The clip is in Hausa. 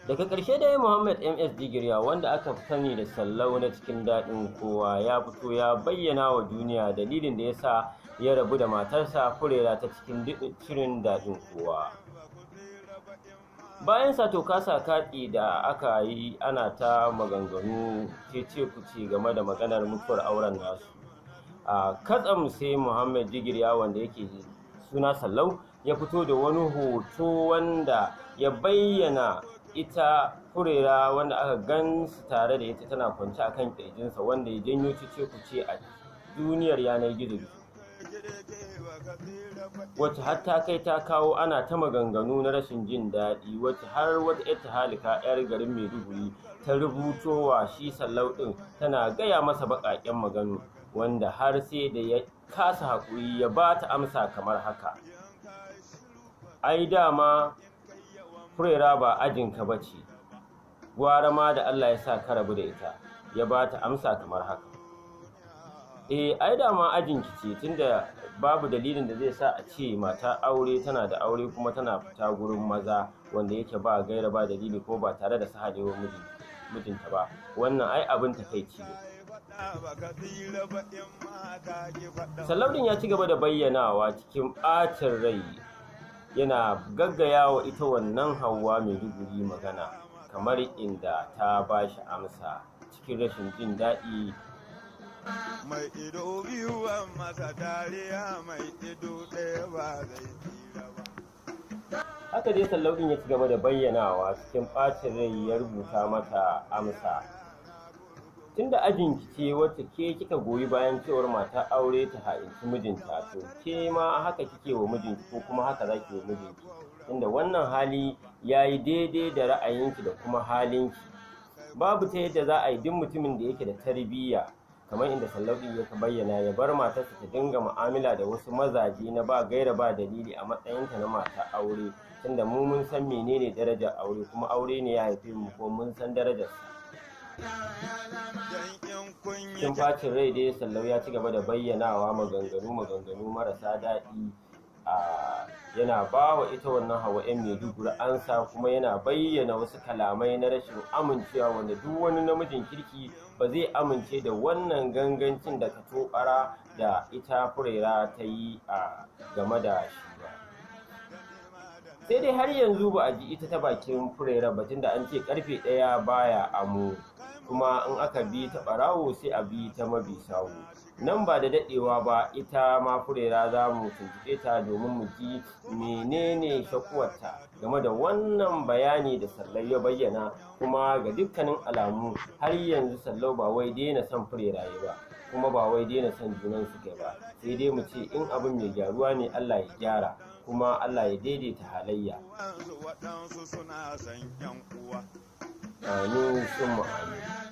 Daga ƙarshe dai Muhammad MS Digiriya, wanda aka sani da Sallau na cikin daɗin kowa, ya fito ya bayyana wa duniya dalilin da ya sa ya rabu da matarsa Furera ta cikin shirin daɗin kowa. Bayan sato kasa katsi da aka yi ana ta maganganu cece-kuce game da maganar mutuwar auren nasu. Katsam sai Muhammad Digiriya, wanda yake suna Sallau, ya fito da wani hoto wanda ya bayyana ita Furera, wanda aka gansu tare da ita tana kwance a kan ƙirjinsa, wanda ya janyo cece-kuce a duniyar yanar gizo, wacce har ta kai ta kawo ana ta maganganu na rashin jin daɗi, wacce har wata ita halika 'yar garin Maiduguri ta rubuto wa shi Sallau ɗin tana gaya masa baƙaƙen maganu, wanda har sai da ya kasa haƙuri ya ba ta amsa kamar haka: ai dama Furera ba ajinka ba ce, gwara ma da Allah ya sa ka rabu da ita. Ya ba ta amsa kamar haka: ai dama ajinki ce, tunda babu dalilin da zai sa a ce mata aure tana da aure kuma tana fita gurin maza wanda yake ba gaira ba dalili ko ba tare da sahalewar mijinta ba. Wannan ai abin takaici ne. Sallau ɗin ya ci gaba da bayyanawa cikin ɓacin rai, yana gaggaya wa ita wannan Hauwa Maiduguri magana, kamar inda ta ba shi amsa cikin rashin jin daɗi. Mai ido biyu masa dariya, mai ido ɗaya ba zai tsira ba. Haka dai Sallau ɗin ya ci gaba da bayyanawa cikin ɓacin rai, ya rubuta mata amsa: tunda ajinki ce wacce ke kika goyi bayan cewar mata aure ta ha'inci mijinta, to ke ma haka kike wa mijinki, ko kuma haka zaki wa mijinki, tunda wannan hali yayi daidai da ra'ayinki da kuma halinki. Babu ta yadda za a yi duk mutumin da yake da tarbiyya, kamar inda Sallau ɗin ya bayyana, ya bar matarsa ta dinga mu'amala da wasu mazaje na ba gaira ba dalili a matsayinta na mata aure, tunda mu mun san menene darajar aure, kuma aure ne ya haife mu, ko mun san darajarsa. Cikin ɓacin rai dai Sallau ya ci gaba da bayyanawa maganganu marasa daɗi, yana ba wa ita wannan Hauwa 'yan Maiduguri ansa, kuma yana bayyana wasu kalamai na rashin amincewa, wanda duk wani namijin kirki ba zai amince da wannan gangancin da katobara da ita Furera ta yi game da shi ba. Sai dai har yanzu ba a ji ita ta bakin Furera ba, tunda an ce ƙarfe ɗaya baya amo, kuma in aka bi ta ɓarawo sai a bi ta mabi sawu. Nan ba da daɗewa ba ita ma Furera za mu tuntuɓe ta domin mu ji menene shakuwarta game da wannan bayani da Sallau ya bayyana. Kuma ga dukkanin alamu har yanzu Sallau ba wai daina son Furera ba, kuma ba wai daina son junan suke ba, sai dai mu ce in abin mai gyaruwa ne Allah ya gyara, kuma Allah ya daidaita halayya. Amin summa amin.